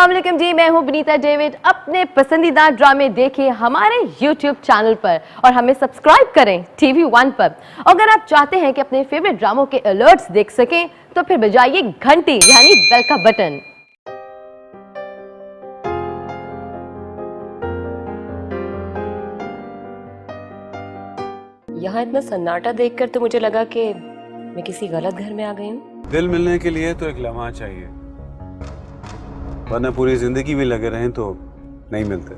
अस्सलाम वालेकुम जी, मैं हूं विनीता डेविड। अपने पसंदीदा ड्रामे देखिए हमारे YouTube चैनल पर और हमें सब्सक्राइब करें TV1 पर। अगर आप चाहते हैं कि अपने फेवरेट ड्रामों के अलर्ट्स देख सकें तो फिर बजाइए घंटी यानी बेल का बटन। यहाँ इतना सन्नाटा देखकर तो मुझे लगा कि मैं किसी गलत घर में आ गई हूँ। दिल मिलने के लिए तो एक लम्हा चाहिए, वरना पूरी जिंदगी भी लगे रहें तो नहीं मिलते।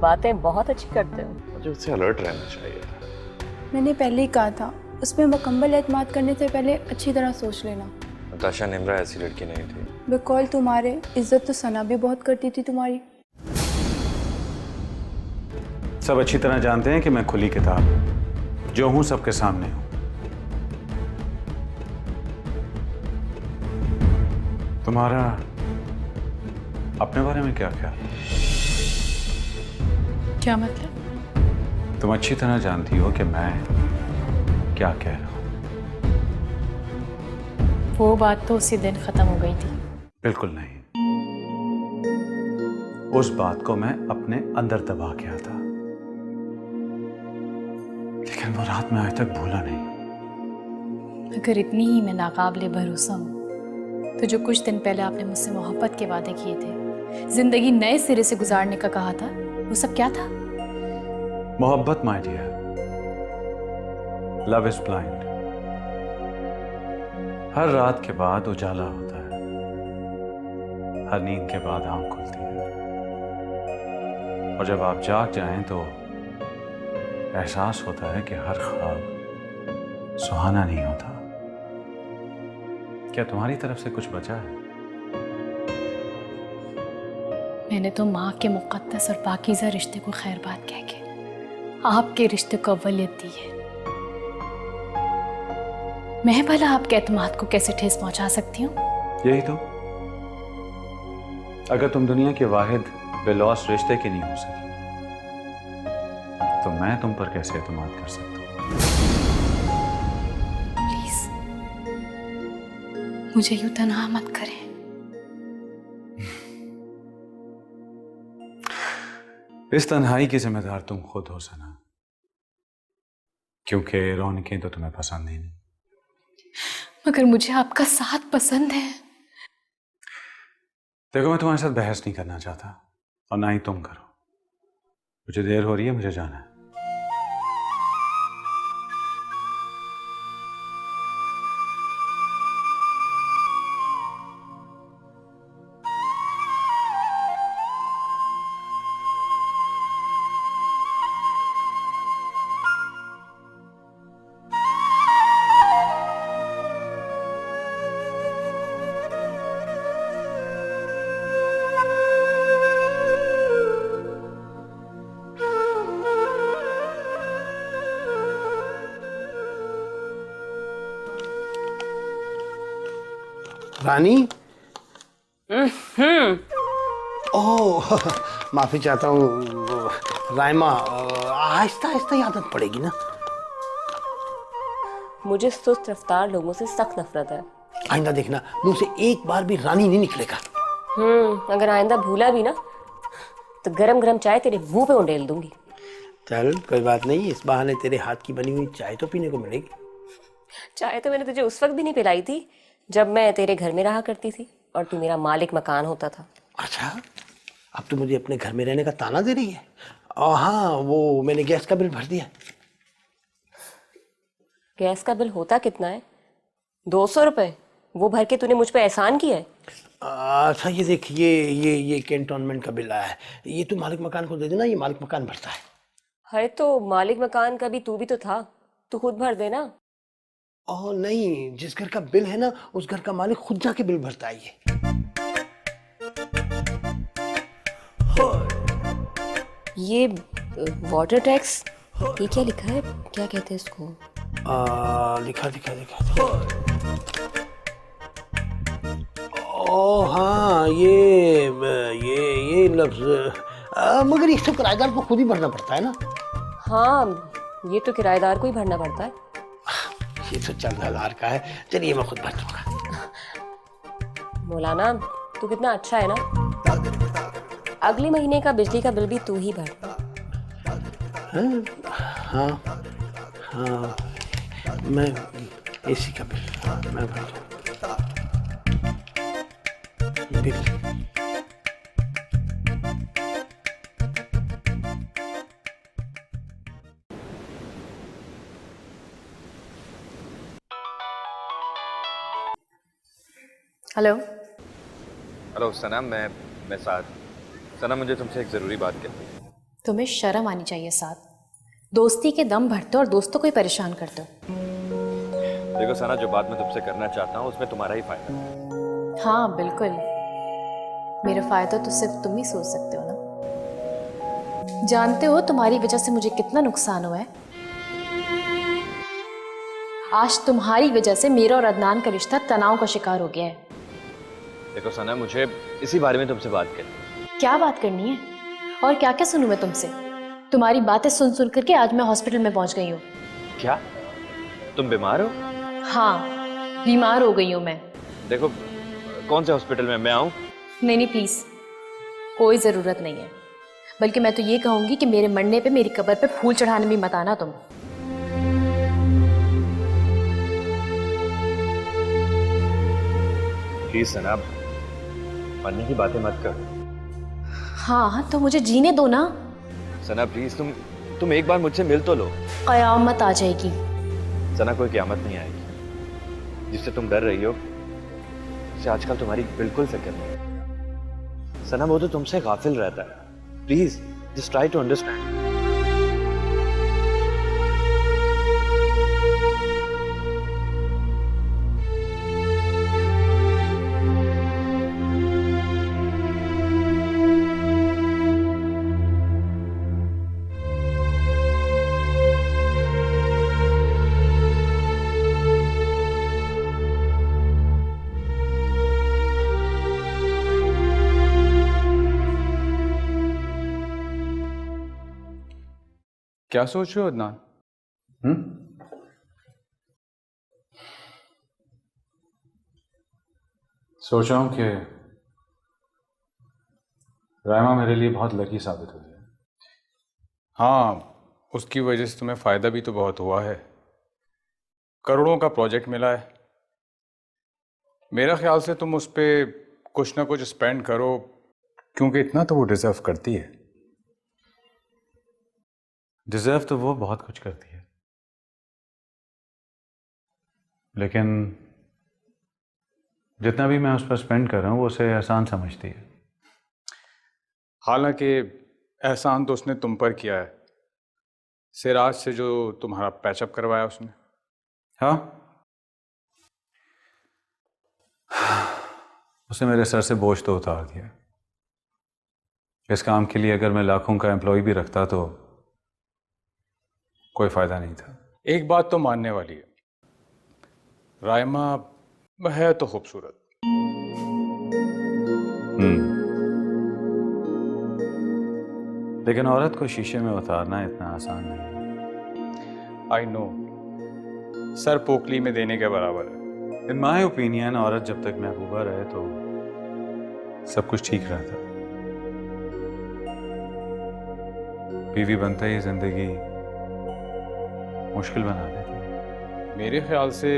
बातें बहुत अच्छी करते हो। मुझे उससे अलर्ट रहना चाहिए। मैंने पहले ही कहा था, उसमें मुकम्मल एतमाद करने से पहले अच्छी तरह सोच लेना। नताशा निम्रा ऐसी लड़की नहीं थी। बेकौल तुम्हारे इज्जत तो सना भी बहुत करती थी तुम्हारी। सब अच्छी तरह जानते हैं कि मैं खुली किताब हूं, जो हूं सबके सामने हूं। तुम्हारा अपने बारे में क्या ख्याल? क्या मतलब? तुम अच्छी तरह जानती हो कि मैं क्या कह रहा हूं। वो बात तो उसी दिन खत्म हो गई थी। बिल्कुल नहीं, उस बात को मैं अपने अंदर दबा के आता, लेकिन वो रात में आज तक भूला नहीं। अगर इतनी ही मैं नाकाबिले भरोसा हूँ तो जो कुछ दिन पहले आपने मुझसे मोहब्बत के वादे किए थे, जिंदगी नए सिरे से गुजारने का कहा था, वो सब क्या था? मोहब्बत my dear, love is blind. हर रात के बाद उजाला होता है, हर नींद के बाद आंख खुलती है, और जब आप जाग जाएं तो एहसास होता है कि हर ख्वाब सुहाना नहीं होता। क्या तुम्हारी तरफ से कुछ बचा है? मैंने तो माँ के मुक़द्दस और पाकीज़ा रिश्ते को खैरबाद कह के आपके रिश्ते को अव्वलियत दी है। मैं भला आपके एतमाद को कैसे ठेस पहुंचा सकती हूँ? यही तो, अगर तुम दुनिया के वाहिद बेलौस रिश्ते की नहीं हो सकी तो मैं तुम पर कैसे एतमाद कर सकता हूँ? प्लीज मुझे यूं तन्हा मत करें। इस तन्हाई की जिम्मेदार तुम खुद हो सना, क्योंकि रौनकें तो तुम्हें पसंद ही नहीं। मगर मुझे आपका साथ पसंद है। देखो, मैं तुम्हारे साथ बहस नहीं करना चाहता और ना ही तुम करो। मुझे देर हो रही है, मुझे जाना है। रानी। ओह, माफी चाहता हूँ राइमा, आहिस्ता आहिस्ता ही आदत पड़ेगी ना। मुझे सुस्त रफ्तार लोगों से सख्त नफरत है। आइंदा देखना, मुंह से एक बार भी रानी नहीं निकलेगा। अगर आइंदा भूला भी ना तो गरम गरम चाय तेरे मुंह पे उंडेल दूंगी। चल कोई बात नहीं, इस बहाने तेरे हाथ की बनी हुई चाय तो पीने को मिलेगी। चाय तो मैंने तुझे उस वक्त भी नहीं पिलाई थी जब मैं तेरे घर में रहा करती थी और तू मेरा मालिक मकान होता था। अच्छा, अब तो मुझे अपने घर में रहने का ताना दे रही है। हाँ, वो मैंने गैस का बिल भर दिया। गैस का बिल होता कितना है? 200 रुपए। वो भर के तूने मुझ पे एहसान किया है। अच्छा, ये देख, ये कैंटोनमेंट का बिल आया है। ये तू मालिक मकान को दे देना, ये मालिक मकान भरता है। है तो मालिक मकान का भी तू भी तो था, तू खुद भर देना। ओह नहीं, जिस घर का बिल है ना, उस घर का मालिक खुद जाके बिल भरता है। ये वाटर टैक्स, ये क्या लिखा है? क्या कहते हैं इसको? लिखा। ओह हाँ, ये लफ्ज, मगर ये सब किराएदार को खुद ही भरना पड़ता है ना। हाँ, ये तो किराएदार को ही भरना पड़ता है। ये तो चंद हजार का है, चलिए मैं खुद भर दूंगा। मौलाना, तू कितना अच्छा है ना। अगले महीने का बिजली का बिल भी तू ही भर। हाँ हाँ, मैं एसी का बिल, हाँ, मैं भर दूँ। Bill hello. हेलो सना, मैं साथ। सना, मुझे तुमसे एक ज़रूरी बात करनी है। तुम्हें शर्म आनी चाहिए साथ। दोस्ती के दम भरते हो और दोस्तों को ही परेशान करते हो। देखो सना, जो बात मैं तुमसे करना चाहता हूँ उसमें तुम्हारा ही फायदा है। हाँ बिल्कुल, मेरा फायदा तो सिर्फ तुम ही सोच सकते हो ना। जानते हो तुम्हारी वजह से मुझे कितना नुकसान हुआ है। आज तुम्हारी वजह से मेरा और अदनान का रिश्ता तनाव का शिकार हो गया है। देखो सना, मुझे इसी बारे में तुमसे बात करनी है। क्या बात करनी है और क्या क्या सुनूं मैं तुमसे? तुम्हारी बातें सुन सुन करके आज मैं हॉस्पिटल में पहुंच गई हूँ। क्या तुम बीमार हो? हाँ, बीमार हो गई हूँ मैं। देखो, कौन से हॉस्पिटल में मैं आऊँ? नहीं नहीं प्लीज, कोई ज़रूरत नहीं है। बल्कि मैं तो ये कहूँगी कि मेरे मरने पे मेरी कब्र पे फूल चढ़ाने भी मत आना तुम। प्लीज सना, मरने की बातें मत करो। हाँ तो मुझे जीने दो ना। सना प्लीज, तुम एक बार मुझसे मिल तो लो। कयामत आ जाएगी। सना, कोई क़यामत नहीं आएगी। जिससे तुम डर रही हो उसे आजकल तुम्हारी बिल्कुल फिक्र नहीं है। सना, वो तो तुमसे गाफिल रहता है। Please just try to understand. क्या सोच रहे हो अदनान? सोच रहा हूं कि रायमा मेरे लिए बहुत लकी साबित हुई है। हाँ, उसकी वजह से तुम्हें फायदा भी तो बहुत हुआ है। करोड़ों का प्रोजेक्ट मिला है। मेरा ख्याल से तुम उस पर कुछ ना कुछ स्पेंड करो, क्योंकि इतना तो वो डिजर्व करती है। डिजर्व तो वो बहुत कुछ करती है, लेकिन जितना भी मैं उस पर स्पेंड कर रहा हूँ वो उसे एहसान समझती है। हालांकि एहसान तो उसने तुम पर किया है, सिराज से जो तुम्हारा पैचअप करवाया उसने। हाँ, उसने मेरे सर से बोझ तो उतार दिया। इस काम के लिए अगर मैं लाखों का एम्प्लॉय भी रखता तो कोई फायदा नहीं था। एक बात तो मानने वाली है, रायमा है तो खूबसूरत। लेकिन औरत को शीशे में उतारना इतना आसान नहीं। आई नो, सर पोकली में देने के बराबर है। इन माय ओपिनियन औरत जब तक महबूबा रहे तो सब कुछ ठीक रहता। बीवी बनते ही जिंदगी मुश्किल बना देती। मेरे ख्याल से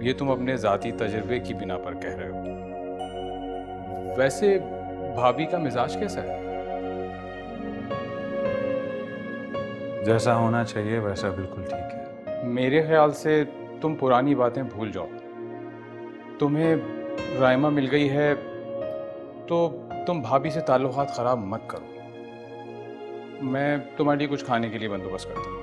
ये तुम अपने जाती तजुर्बे की बिना पर कह रहे हो। वैसे भाभी का मिजाज कैसा है? जैसा होना चाहिए वैसा बिल्कुल ठीक है। मेरे ख्याल से तुम पुरानी बातें भूल जाओ। तुम्हें रायमा मिल गई है तो तुम भाभी से ताल्लुकात खराब मत करो। मैं तुम्हारे लिए कुछ खाने के लिए बंदोबस्त करता हूँ।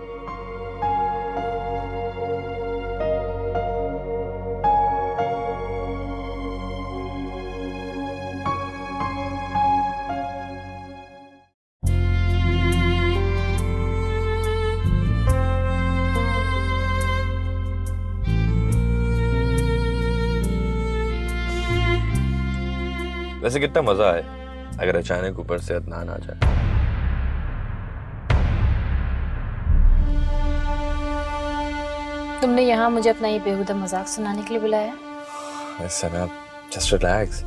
वैसे कितना मजा आए अगर अचानक ऊपर से अदनान आ जाए। तुमने यहाँ मुझे अपना ये बेहुदा मजाक सुनाने के लिए बुलाया? सना, जस्ट रिलैक्स।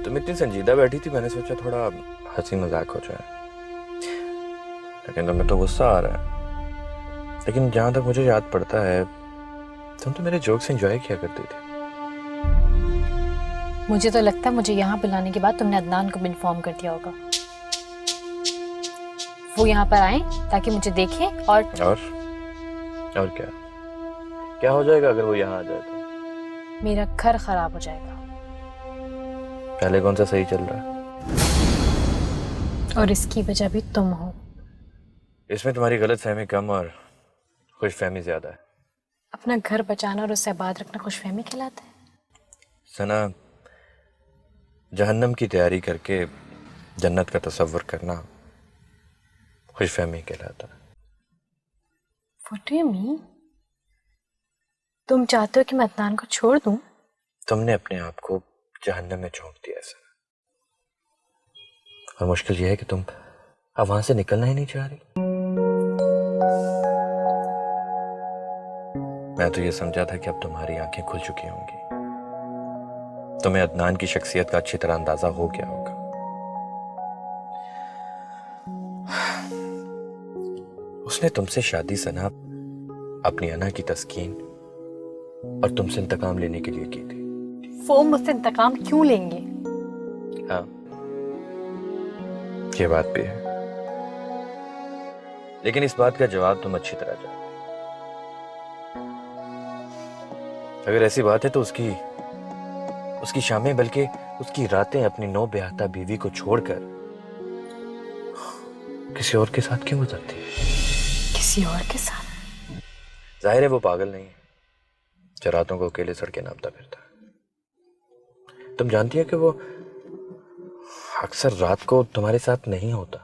तुम इतनी संजीदा बैठी थी, मैंने सोचा थोड़ा हंसी मजाक हो जाए, लेकिन तुम्हें तो गुस्सा आ रहा है। लेकिन जहां तक मुझे याद पड़ता है, तुम तो मेरे जोक्स एंजॉय किया करती थी। मुझे तो लगता है मुझे यहाँ बुलाने के बाद तुमने अदनान को भी इन्फॉर्म कर दिया होगा। वो यहाँ पर आए ताकि मुझे देखें और क्या क्या हो जाएगा अगर वो यहाँ आ जाए तो? मेरा घर खराब हो जाएगा। पहले कौन सा सही चल रहा है? और इसकी वजह भी तुम हो। इसमें तुम्हारी गलतफहमी कम और खुशफहमी ज्यादा है। अपना घर बचाना और उससे आबाद रखना खुशफहमी कहलाता है? सना, जहन्नम की तैयारी करके जन्नत का तसव्वुर करना खुशफहमी कहलाता है। What do you mean? तुम चाहते हो कि मैं अदनान को छोड़ दूं? तुमने अपने आप को जहन्नम में झोंक दिया सना, और मुश्किल यह है कि तुम अब वहां से निकलना ही नहीं चाह रही। मैं तो ये समझा था कि अब तुम्हारी आंखें खुल चुकी होंगी, तुम्हें अदनान की शख्सियत का अच्छी तरह अंदाजा हो गया होगा। उसने तुमसे शादी सना अपनी अना की तस्कीन और तुमसे इंतकाम लेने के लिए की थी। वो मुझसे इंतकाम क्यों लेंगे? हाँ, ये बात भी है, लेकिन इस बात का जवाब तुम अच्छी तरह जानते हो। अगर ऐसी बात है तो उसकी शामें बल्कि उसकी रातें अपनी नौ ब्याहता बीवी को छोड़कर किसी और के साथ क्यों गुजरती है? किसी और के साथ? जाहिर है वो पागल नहीं है जो रातों को अकेले सड़कें नापता फिरता है। तुम जानती है कि वो अक्सर रात को तुम्हारे साथ नहीं होता।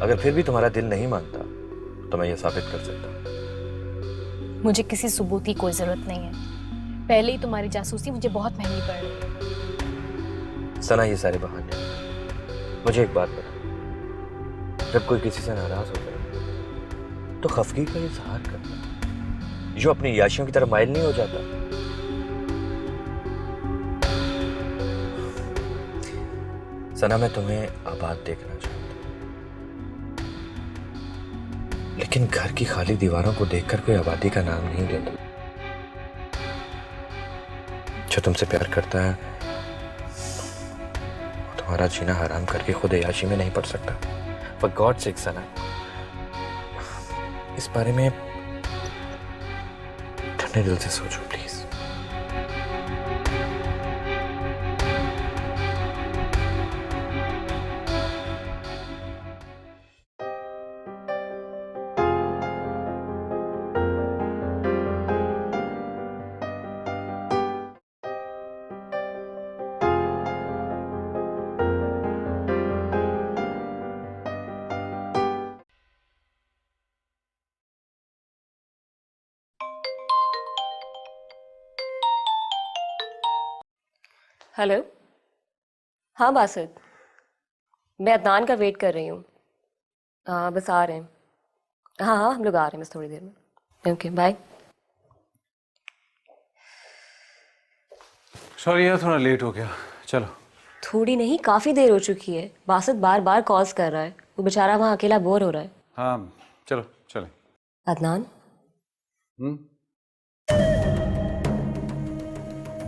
अगर फिर भी तुम्हारा दिल नहीं मानता तो मैं ये साबित कर सकता हूं। मुझे किसी सबूत की कोई जरूरत नहीं है। पहले ही तुम्हारी जासूसी मुझे बहुत महंगी पड़ रही है। सना, ये सारे बहाने। मुझे एक बात बता, जब कोई किसी से नाराज होता है तो खफगी का इजहार करता, जो अपनी याशियों की तरफ माइल नहीं हो जाता। सना, मैं तुम्हें आबाद देखना चाहता हूं, लेकिन घर की खाली दीवारों को देखकर कोई आबादी का नाम नहीं लेता। जो तुमसे प्यार करता है वो तुम्हारा जीना हराम करके खुद याशी में नहीं पड़ सकता। For God's sake, सना, इस बारे में ठंडे दिल से सोचो प्लीज। हेलो। हाँ बासित, मैं अदनान का वेट कर रही हूँ। हाँ बस आ रहे हैं। हाँ हाँ, हम लोग आ रहे हैं बस थोड़ी देर में। Okay bye. सॉरी यार, थोड़ा लेट हो गया। चलो। थोड़ी नहीं, काफ़ी देर हो चुकी है। बासित बार बार कॉल्स कर रहा है, वो बेचारा वहाँ अकेला बोर हो रहा है। हाँ चलो चलो। अदनान,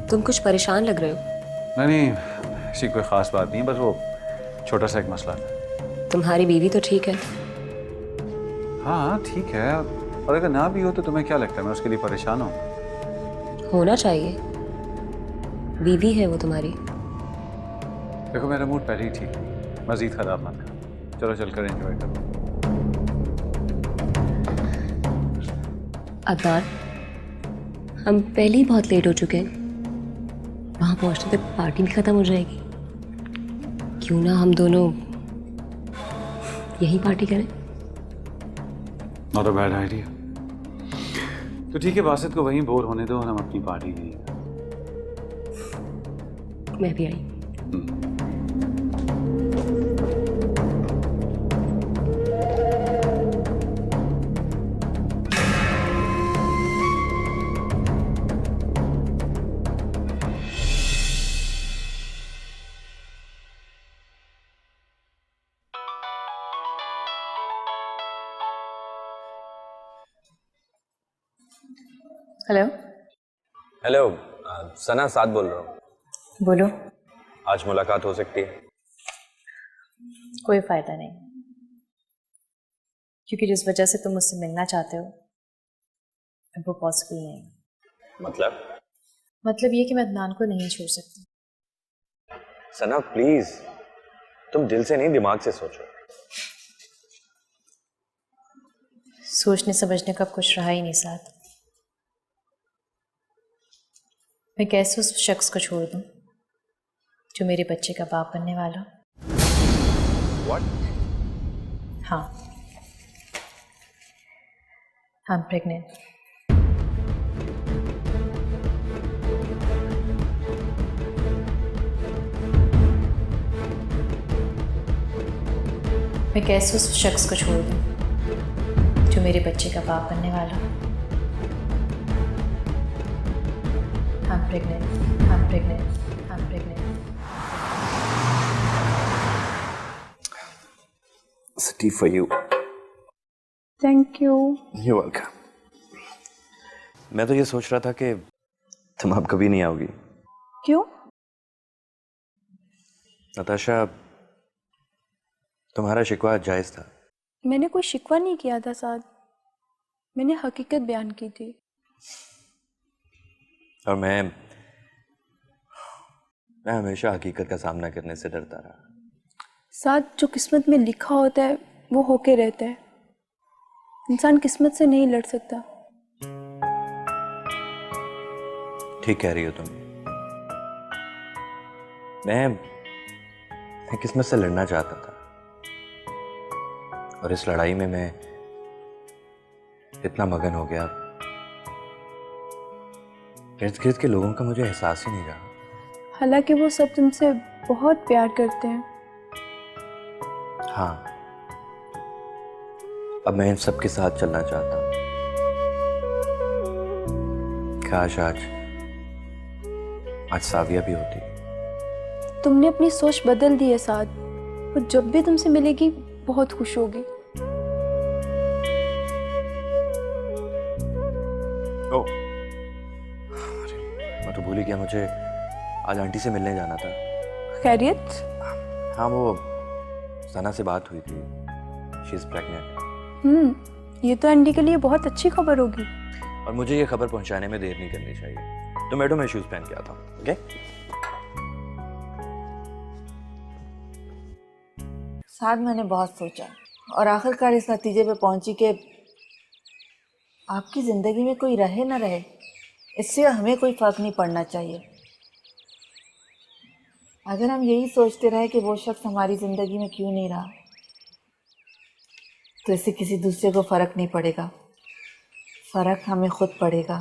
तुम कुछ परेशान लग रहे हो। नहीं, ऐसी कोई ख़ास बात नहीं, बस वो छोटा सा एक मसला था। तुम्हारी बीवी तो ठीक है? हाँ ठीक है, और अगर ना भी हो तो तुम्हें क्या लगता है मैं उसके लिए परेशान हूँ? होना चाहिए, बीवी है वो तुम्हारी। देखो मेरा मूड पहले ही ठीक है, मज़ीद ख़राब मत करो। चलो चल कर एंजॉय करो। अदनान, हम पहले ही बहुत लेट हो चुके हैं। वहाँ पहुँचने तक पार्टी भी ख़त्म हो जाएगी। क्यों ना हम दोनों यहीं पार्टी करें? Not a bad idea. तो ठीक है, बासित को वहीं बोर होने दो और हम अपनी पार्टी की। मैं भी आई। हेलो, हेलो, सना साथ बोल रहा हूँ। बोलो। आज मुलाकात हो सकती है? कोई फायदा नहीं, क्योंकि जिस वजह से तुम मुझसे मिलना चाहते हो अब वो पॉसिबल नहीं है। मतलब ये कि मैं अदनान को नहीं छोड़ सकती। सना प्लीज, तुम दिल से नहीं दिमाग से सोचो। सोचने समझने का अब कुछ रहा ही नहीं साथ। मैं कैसे उस शख्स को छोड़ दूं जो मेरे बच्चे का बाप बनने वाला हो? What? हाँ, I'm pregnant. मैं कैसे उस शख्स को छोड़ दूं जो मेरे बच्चे का बाप बनने वाला हो? I'm pregnant. I'm pregnant. I'm pregnant. It's a tea for you. Thank you. You're welcome. मैं तो ये सोच रहा था कि तुम अब कभी नहीं आओगी। क्यों? नताशा, तुम्हारा शिकवा जायज था। मैंने कोई शिकवा नहीं किया था साथ, मैंने हकीकत बयान की थी। और मैं हमेशा हकीकत का सामना करने से डरता रहा। साथ जो किस्मत में लिखा होता है वो होके रहता है। इंसान किस्मत से नहीं लड़ सकता। ठीक कह रही हो तुम। मैं किस्मत से लड़ना चाहता था, और इस लड़ाई में मैं इतना मगन हो गया, इर्द गिर्द के लोगों का मुझे एहसास ही नहीं रहा। हालांकि वो सब तुमसे बहुत प्यार करते हैं। हाँ, अब मैं इन सब के साथ चलना चाहता हूँ। काश आज साविया भी होती। तुमने अपनी सोच बदल दी है साथ। वो जब भी तुमसे मिलेगी बहुत खुश होगी। ओह, मैं तो भूल ही गया, मुझे आज आंटी से मिलने जाना था। खैरियत? हाँ, वो सना से बात हुई थी। She is pregnant. ये तो आंटी के लिए बहुत अच्छी खबर होगी। और मुझे ये खबर पहुंचाने में देर नहीं करनी चाहिए। तो मैडम, मैं शूज पहन के आता हूँ। ओके? साथ मैंने बहुत सोचा और आखिरकार इस नतीजे पे पहुंची कि आपकी ज़िंदगी में कोई रहे ना रहे, इससे हमें कोई फ़र्क नहीं पड़ना चाहिए। अगर हम यही सोचते रहे कि वो शख्स हमारी ज़िंदगी में क्यों नहीं रहा, तो इससे किसी दूसरे को फ़र्क नहीं पड़ेगा। फ़र्क हमें खुद पड़ेगा।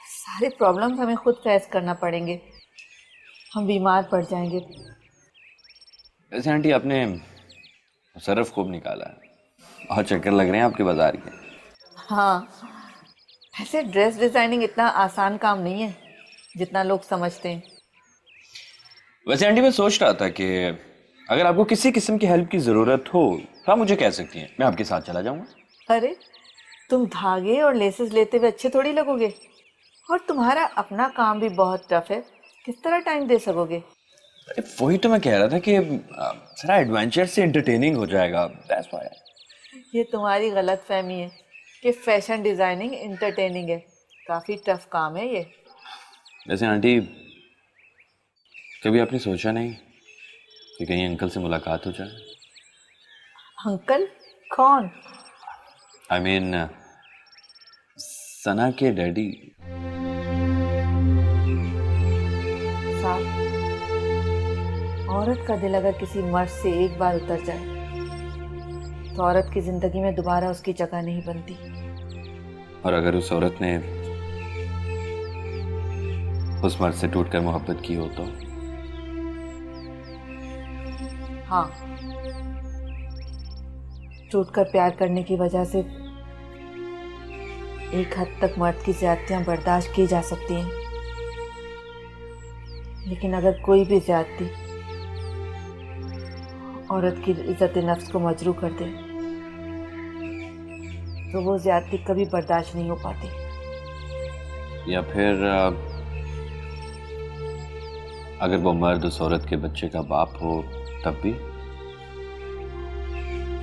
सारे प्रॉब्लम्स हमें खुद फेस करना पड़ेंगे। हम बीमार पड़ जाएंगे। वैसे आंटी, आपने सरफ खूब निकाला है और चक्कर लग रहे हैं आपके बाजार के। हाँ, ऐसे ड्रेस डिज़ाइनिंग इतना आसान काम नहीं है जितना लोग समझते हैं। वैसे आंटी, मैं सोच रहा था कि अगर आपको किसी किस्म की हेल्प की ज़रूरत हो तो आप मुझे कह सकती हैं, मैं आपके साथ चला जाऊंगा। अरे, तुम धागे और लेसेस लेते हुए अच्छे थोड़ी लगोगे, और तुम्हारा अपना काम भी बहुत टफ है। किस तरह टाइम दे सकोगे? अरे वही तो मैं कह रहा था कि सारा एडवेंचर से एंटरटेनिंग हो जाएगा। That's why. ये तुम्हारी गलत फहमी है कि फैशन डिज़ाइनिंग इंटरटेनिंग है। काफ़ी टफ काम है ये। वैसे आंटी, कभी आपने सोचा नहीं कि कहीं अंकल से मुलाकात हो जाए? अंकल? कौन? आई मीन सना के डैडी। साहब, औरत का दिल अगर किसी मर्द से एक बार उतर जाए तो औरत की जिंदगी में दोबारा उसकी जगह नहीं बनती। और अगर उस औरत ने उस मर्द से टूटकर मोहब्बत की हो तो? हाँ, टूटकर प्यार करने की वजह से एक हद तक मर्द की ज्यादतियां बर्दाश्त की जा सकती हैं, लेकिन अगर कोई भी ज्यादती औरत की इज्जत नफ्स को मजरूह कर दे तो वो ज्यादती कभी बर्दाश्त नहीं हो पाती। या फिर अगर वो मर्द उस औरत के बच्चे का बाप हो तब भी?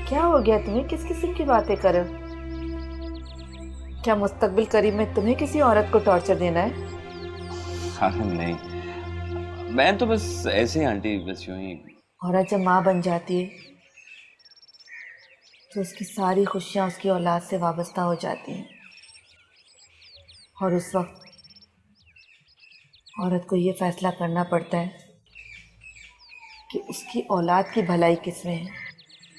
क्या हो गया तुम्हें? किस किस्म की बातें कर रहे हो? क्या मुस्तकबिल करीब में तुम्हें किसी औरत को टॉर्चर देना है? अरे नहीं, मैं तो बस ऐसे ही आंटी, बस यूं ही। औरत जब माँ बन जाती है तो उसकी सारी खुशियाँ उसकी औलाद से वाबस्ता हो जाती हैं, और उस वक्त औरत को ये फैसला करना पड़ता है कि उसकी औलाद की भलाई किस में है,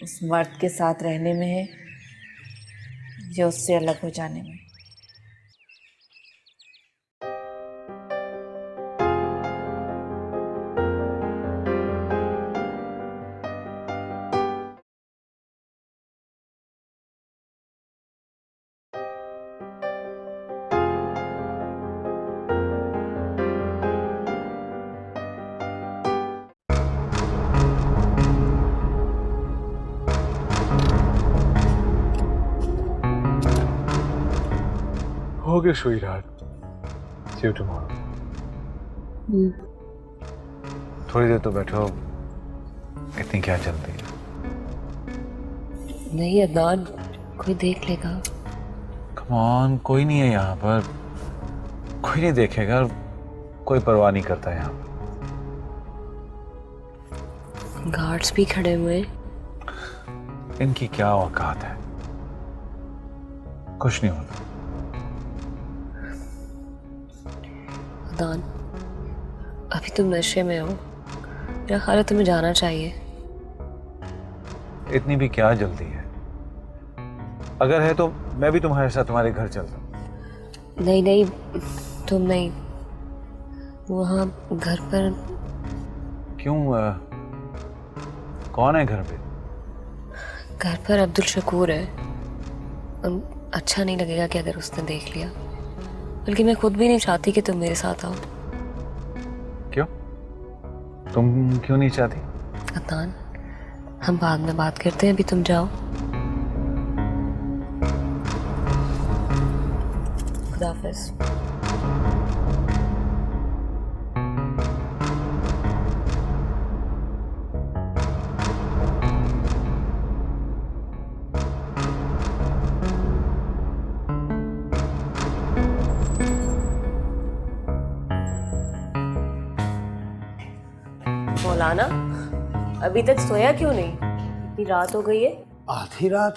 उस मर्द के साथ रहने में है या उससे अलग हो जाने में। Okay, sweetheart. See you tomorrow. थोड़ी देर तो बैठो, इतनी क्या चलती है? नहीं अदनान, कोई देख लेगा। Come on, कोई नहीं है यहाँ पर, कोई नहीं देखेगा, कोई परवाह नहीं करता यहाँ। गार्ड्स भी खड़े हुए हैं। इनकी क्या औकात है, कुछ नहीं होता। अदनान, अभी तुम नशे में हो, मेरा ख्याल है तुम्हें जाना चाहिए। इतनी भी क्या जल्दी है? अगर है तो मैं भी तुम्हारे साथ तुम्हारे घर चलता हूँ। नहीं नहीं, तुम नहीं, वहाँ घर पर। क्यों? कौन है घर पे? घर पर अब्दुल शकूर है। अच्छा नहीं लगेगा कि अगर उसने देख लिया, बल्कि मैं खुद भी नहीं चाहती कि तुम मेरे साथ आओ। क्यों? तुम क्यों नहीं चाहती? अदनान, हम बाद में बात करते हैं, अभी तुम जाओ। खुदा हाफिज़। मौलाना, अभी तक सोया क्यों नहीं? इतनी रात हो गई है। आधी रात?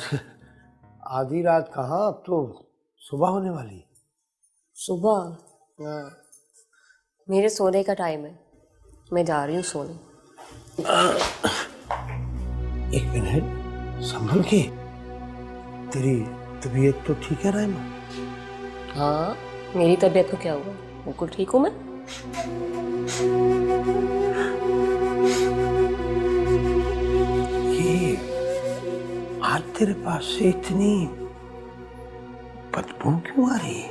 आधी रात कहाँ, अब तो सुबह होने वाली। सुबह? मेरे सोने का टाइम है, मैं जा रही हूँ सोने। एक मिनट, संभल के। तेरी तबीयत तो ठीक है राइमा? हाँ, मेरी तबीयत को क्या हुआ? बिल्कुल ठीक हूँ मैं। ये आज तेरे पास से इतनी बदबू क्यों आ रही है?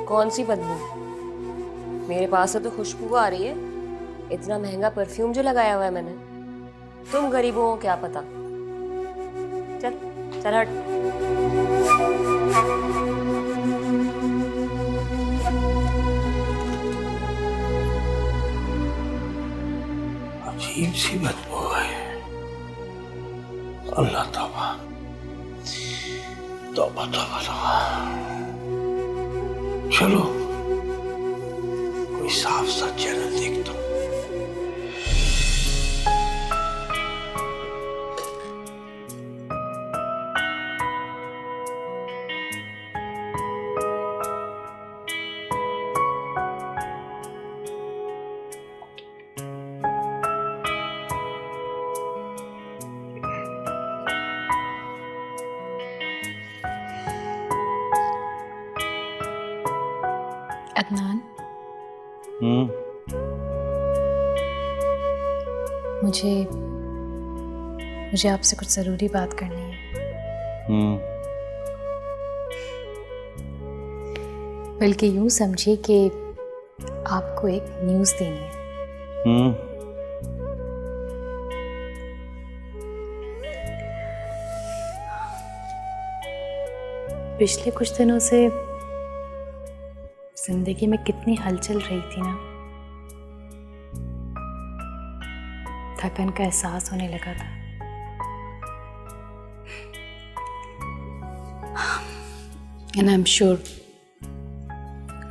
कौन सी बदबू? मेरे पास से तो खुशबू आ रही है, इतना महंगा परफ्यूम जो लगाया हुआ है मैंने। तुम गरीबों हो क्या पता। चल चल हट। अजीब सी बदबू है। अल्लाह तौबा तौबा तौबा तौबा। चलो कोई साफ सा चैनल देखता हूँ। अदनान, मुझे आपसे कुछ ज़रूरी बात करनी है। बल्कि यूं समझिए कि आपको एक न्यूज़ देनी है। पिछले कुछ दिनों से जिंदगी में कितनी हलचल रही थी ना, थकन का एहसास होने लगा था। एंड आई एम श्योर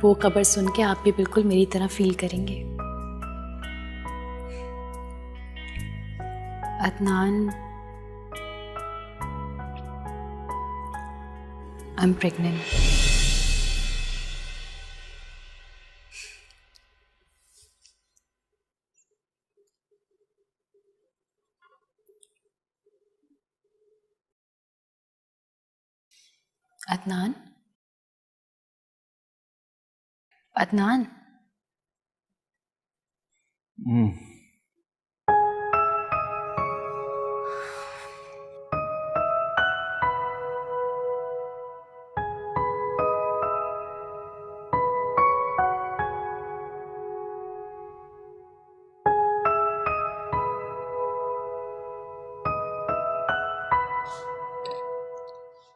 वो खबर सुन के आप भी बिल्कुल मेरी तरह फील करेंगे। Adnan, I am pregnant. Adnan, Adnan,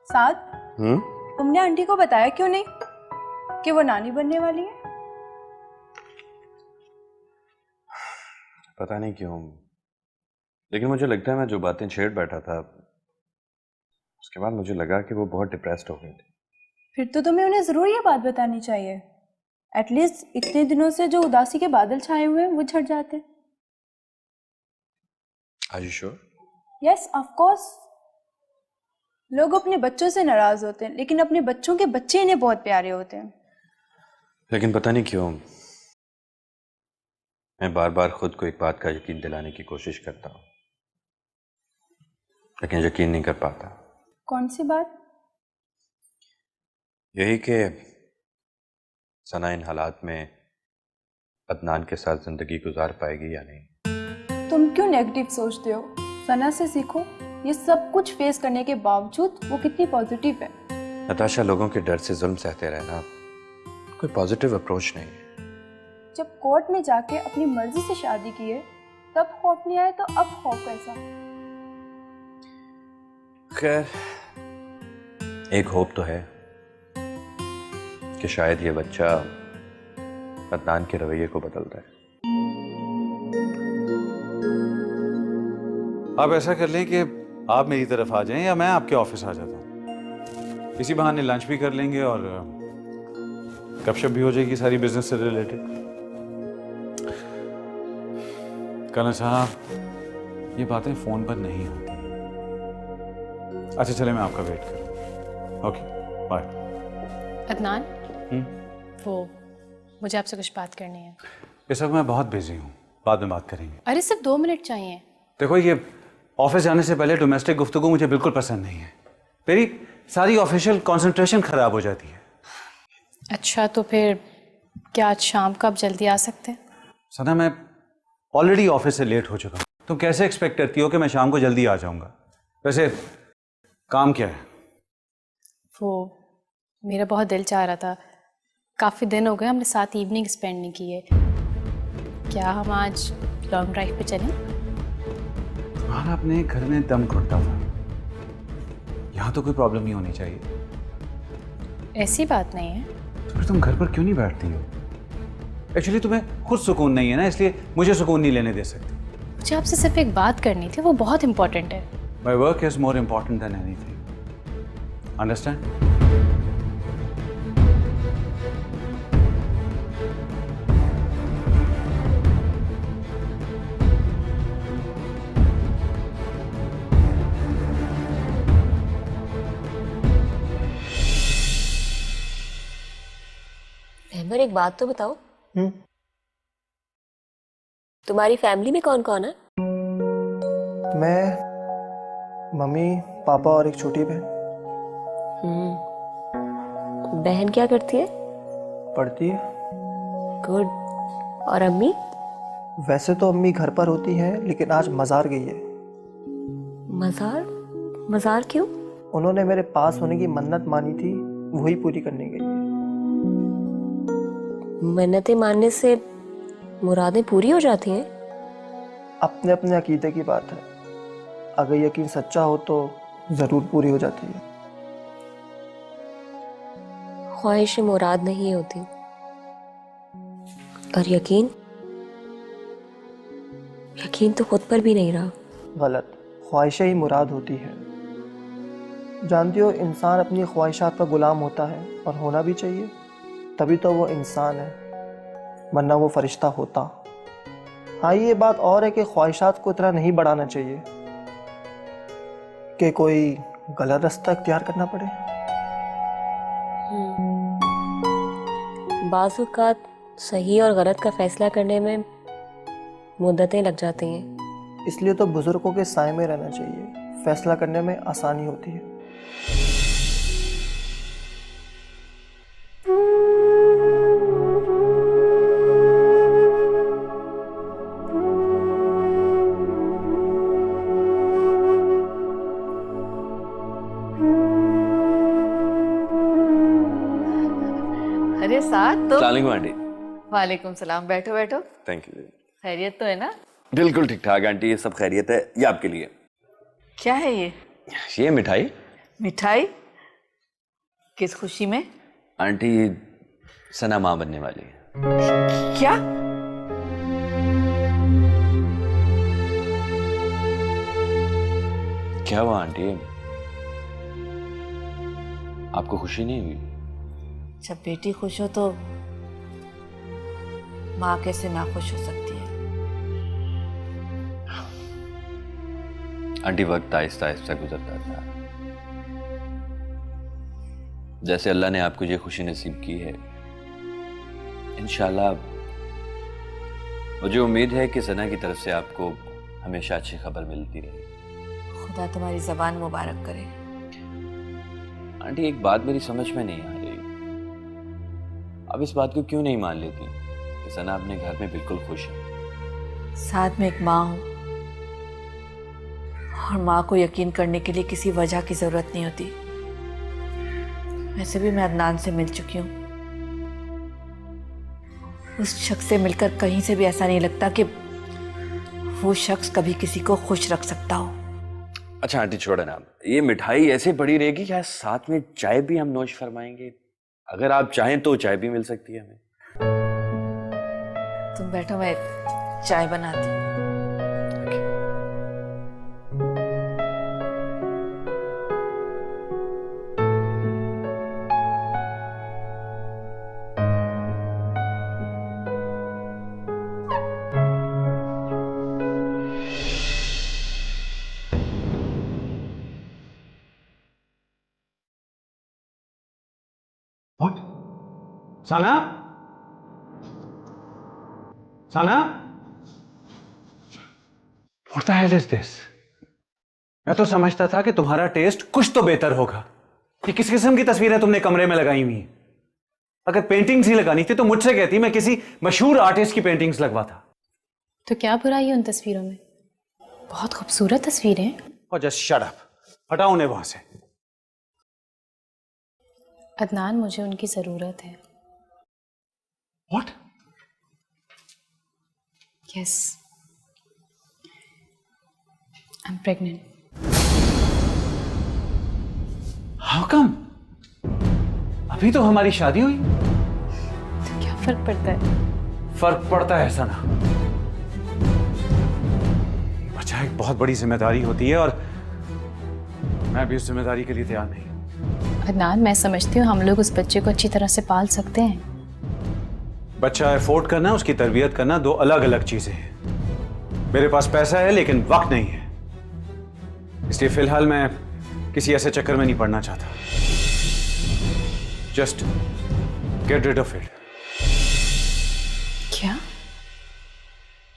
साथ तुमने आंटी को बताया क्यों नहीं कि वो नानी बनने वाली है? पता नहीं क्यों, लेकिन मुझे लगता है मैं जो बातें छेड़ बैठा था उसके बाद मुझे लगा कि वो बहुत डिप्रेस्ड हो गई थी। फिर तो तुम्हें उन्हें जरूर ये बात बतानी चाहिए। एटलीस्ट इतने दिनों से जो उदासी के बादल छाए हुए हैं वो झड़ जाते। Are you sure? Yes, of course. लोग अपने बच्चों से नाराज होते हैं, लेकिन अपने बच्चों के बच्चे इन्हें बहुत प्यारे होते हैं। लेकिन पता नहीं क्यों मैं बार बार खुद को एक बात का यकीन दिलाने की कोशिश करता हूँ, लेकिन यकीन नहीं कर पाता। कौन सी बात? यही कि सना इन हालात में अदनान के साथ जिंदगी गुजार पाएगी या नहीं। तुम क्यों नेगेटिव सोचते हो? सना से सीखो, ये सब कुछ फेस करने के बावजूद वो कितनी पॉजिटिव है। नताशा, लोगों के डर से जुल्म सहते रहना कोई पॉजिटिव अप्रोच नहीं है। जब कोर्ट में जाके अपनी मर्जी से शादी की है तब खौफ नहीं आया, तो अब खौफ कैसा? खैर, एक होप तो है कि शायद ये बच्चा अदनान के रवैये को बदल दे। आप ऐसा कर लें कि आप मेरी तरफ आ जाएं या मैं आपके ऑफिस आ जाता हूँ। इसी बहाने लंच भी कर लेंगे और गपशप भी हो जाएगी सारी बिजनेस से रिलेटेड। कर्नल साहब, ये बातें फोन पर नहीं होती। अच्छा चले, मैं आपका वेट करूँ। Okay, bye. अदनान, वो मुझे आपसे कुछ बात करनी है। इस वक्त मैं बहुत बिजी हूँ, बाद में बात करेंगे। अरे सिर्फ 2 मिनट चाहिए। देखो, ये ऑफिस जाने से पहले डोमेस्टिक गुफ्तगू मुझे बिल्कुल पसंद नहीं है। मेरी सारी ऑफिशियल कंसंट्रेशन खराब हो जाती है। अच्छा, तो फिर क्या आज शाम को आप जल्दी आ सकते हैं? सना, मैं ऑलरेडी ऑफिस से लेट हो चुका हूँ। तुम कैसे एक्सपेक्ट करती हो कि मैं शाम को जल्दी आ जाऊँगा? वैसे काम क्या है? वो मेरा बहुत दिल चाह रहा था, काफ़ी दिन हो गए हमने साथ इवनिंग स्पेंड नहीं की है। क्या हम आज लॉन्ग ड्राइव पे चलें? तुम्हारा अपने घर में दम घुटता था, यहाँ तो कोई प्रॉब्लम नहीं होनी चाहिए। ऐसी बात नहीं है। तो फिर तुम घर पर क्यों नहीं बैठती हो? एक्चुअली तुम्हें खुद सुकून नहीं है ना, इसलिए मुझे सुकून नहीं लेने दे सकती। मुझे आपसे सिर्फ एक बात करनी थी, वो बहुत इंपॉर्टेंट है। My work is more important than anything, understand? Rahman, एक बात तो बताओ, तुम्हारी फैमिली में कौन कौन है? मैं, मम्मी, पापा और एक छोटी बहन। बहन क्या करती है? पढ़ती है। गुड। और अम्मी? वैसे तो अम्मी घर पर होती हैं, लेकिन आज मज़ार गई है। मज़ार? मज़ार क्यों? उन्होंने मेरे पास होने की मन्नत मानी थी, वही पूरी करने गई है। मन्नतें मानने से मुरादें पूरी हो जाती हैं? अपने अपने अकीदे की बात है। अगर यकीन सच्चा हो तो ज़रूर पूरी हो जाती है। ख्वाहिश मुराद नहीं होती, और यकीन यकीन तो खुद पर भी नहीं रहा। गलत, ख्वाहिशें ही मुराद होती है। जानती हो, इंसान अपनी ख्वाहिशात का गुलाम होता है और होना भी चाहिए, तभी तो वो इंसान है, वरना वो फरिश्ता होता। हाँ, ये बात और है कि ख्वाहिशात को इतना नहीं बढ़ाना चाहिए कि कोई गलत रास्ता इख्तियार करना पड़े। बाज़ औक़ात सही और गलत का फैसला करने में मुद्दतें लग जाती हैं। इसलिए तो बुजुर्गों के साए में रहना चाहिए, फैसला करने में आसानी होती है। अरे साथ तो सलाम आंटी। वालेकुम सलाम, बैठो बैठो। Thank you. खैरियत तो है ना? बिल्कुल ठीक ठाक आंटी, ये सब खैरियत है। ये आपके लिए। क्या है ये? ये मिठाई। मिठाई? किस खुशी में? आंटी सना माँ बनने वाली है। क्या? क्या हुआ आंटी, आपको खुशी नहीं हुई? जब बेटी खुश हो तो माँ कैसे ना खुश हो सकती है? आंटी वक्त आहिस्ता आहिस्ता गुजरता था। जैसे अल्लाह ने आपको ये खुशी नसीब की है, इंशाल्लाह मुझे उम्मीद है कि सना की तरफ से आपको हमेशा अच्छी खबर मिलती रहे। खुदा तुम्हारी जबान मुबारक करे। आंटी एक बात मेरी समझ में नहीं आ रही, अब इस बात को क्यों नहीं मान लेती कि सना अपने घर में बिल्कुल खुश है? साथ में एक माँ हूँ और माँ को यकीन करने के लिए किसी वजह की जरूरत नहीं होती। वैसे भी मैं अदनान से मिल चुकी हूँ। उस शख्स से मिलकर कहीं से भी ऐसा नहीं लगता कि वो शख्स कभी किसी को खुश रख सकता हो। अच्छा आंटी छोड़े ना, ये मिठाई ऐसे पड़ी रहेगी क्या? साथ में चाय भी हम नोश फरमाएंगे, अगर आप चाहें तो चाय भी मिल सकती है हमें। तुम बैठो, मैं चाय बनाती हूँ। What? Sana? Sana? What the hell is this? मैं तो समझता था कि तुम्हारा टेस्ट कुछ तो बेहतर होगा। ये किस किस्म की तस्वीरें तुमने कमरे में लगाई हुई हैं? अगर पेंटिंग्स ही लगानी थी तो मुझसे कहती, मैं किसी मशहूर आर्टिस्ट की पेंटिंग्स लगवाता। तो क्या बुराई है उन तस्वीरों में? बहुत खूबसूरत तस्वीरें हैं। और जस्ट शट अप, हटाओ उन्हें वहां से। अदनान, मुझे उनकी जरूरत है। What? Yes, I am pregnant. How come? अभी तो हमारी शादी हुई। तो क्या फर्क पड़ता है? फर्क पड़ता है सना। बच्चा एक बहुत बड़ी जिम्मेदारी होती है और मैं भी उस जिम्मेदारी के लिए तैयार नहीं। अदनान, मैं समझती हूँ हम लोग उस बच्चे को अच्छी तरह से पाल सकते हैं। बच्चा अफोर्ड करना, उसकी तरबियत करना दो अलग अलग चीजें हैं। मेरे पास पैसा है लेकिन वक्त नहीं है, इसलिए फिलहाल मैं किसी ऐसे चक्कर में नहीं पड़ना चाहता। Just get rid of it. क्या?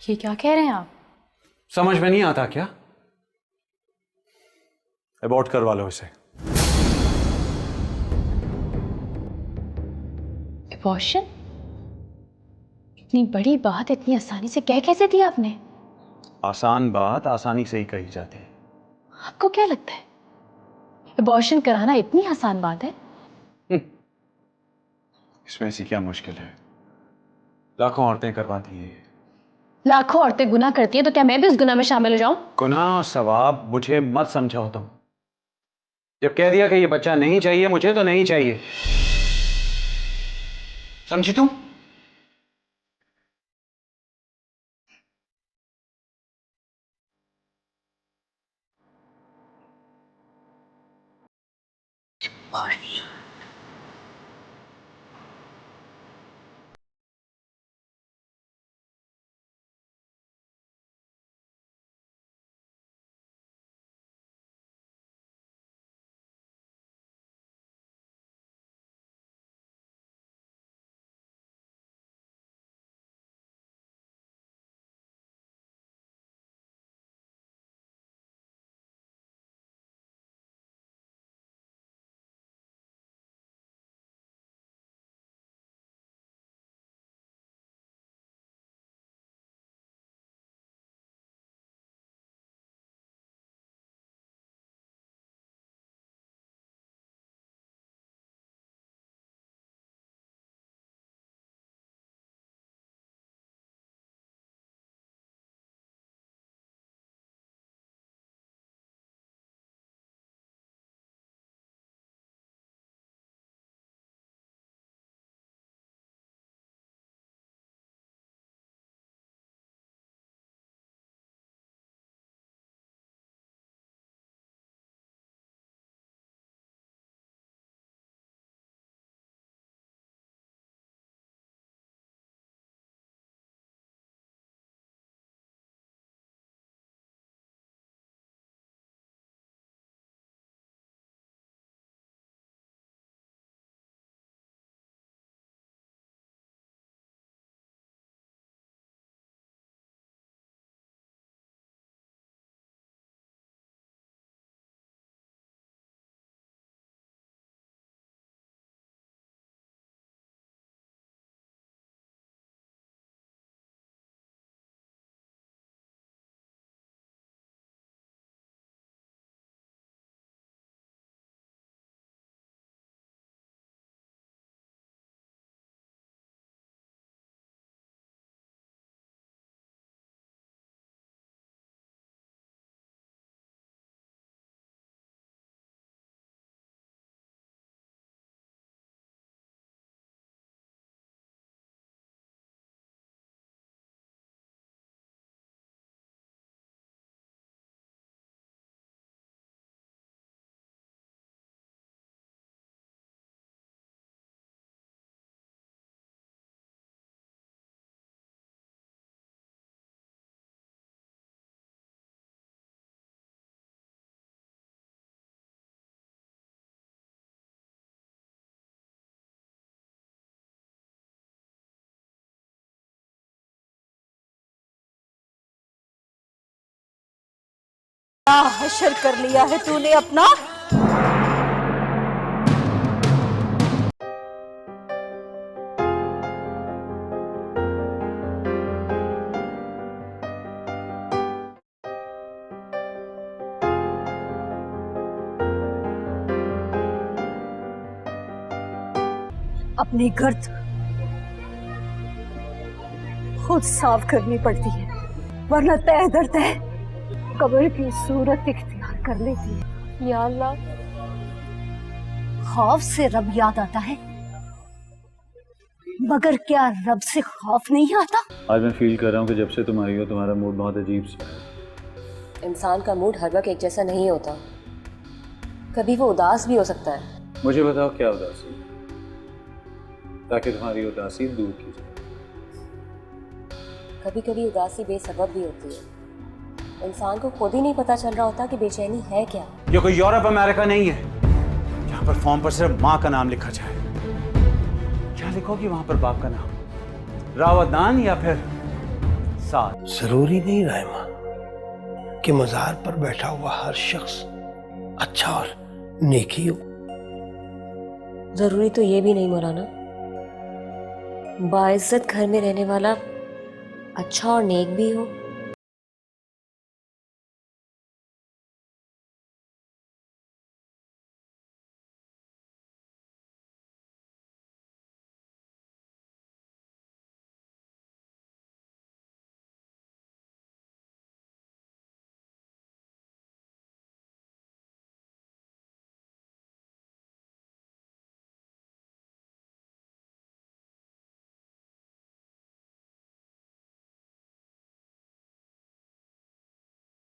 ये क्या कह रहे हैं आप? समझ में नहीं आता क्या? अबॉर्ट करवा लो इसे। अबॉर्शन? इतनी बड़ी बात इतनी आसानी से कह कैसे दिया आपने? आसान बात आसानी से ही कही जाती है। आपको क्या लगता है अबॉर्शन कराना इतनी आसान बात है? इसमें ऐसी क्या मुश्किल है? लाखों औरतें करवाती हैं। लाखों औरतें गुनाह करती हैं, तो क्या मैं भी उस गुनाह में शामिल हो जाऊं? गुनाह और सवाब मुझे मत समझाओ तुम। जब कह दिया कि ये बच्चा नहीं चाहिए मुझे, तो नहीं चाहिए, समझी तुम? क्या हशर कर लिया है तूने अपना? अपनी गर्द खुद साफ करनी पड़ती है, वरना तय दर तय कब्र की सूरत इख्तियार कर लेती है। या अल्लाह, खौफ से रब याद आता है, मगर क्या रब से खौफ नहीं आता? आज मैं फील कर रहा हूँ कि जब से तुम आई हो तुम्हारा मूड बहुत अजीब सा है। इंसान का मूड हर वक्त एक जैसा नहीं होता, कभी वो उदास भी हो सकता है। मुझे बताओ क्या उदासी है, ताकि तुम्हारी उदासी दूर की जाए। कभी कभी उदासी बेसबब भी होती है, इंसान को खुद ही नहीं पता चल रहा होता कि बेचैनी है क्या। ये कोई यूरोप अमेरिका नहीं है जहाँ पर फॉर्म पर सिर्फ माँ का नाम लिखा जाए। क्या लिखोगी वहां पर बाप का नाम, रावदान या फिर साथ? जरूरी नहीं रायमा कि मजार पर बैठा हुआ हर शख्स अच्छा और नेकी हो। जरूरी तो ये भी नहीं मौलाना, बाइज्जत घर में रहने वाला अच्छा और नेक भी हो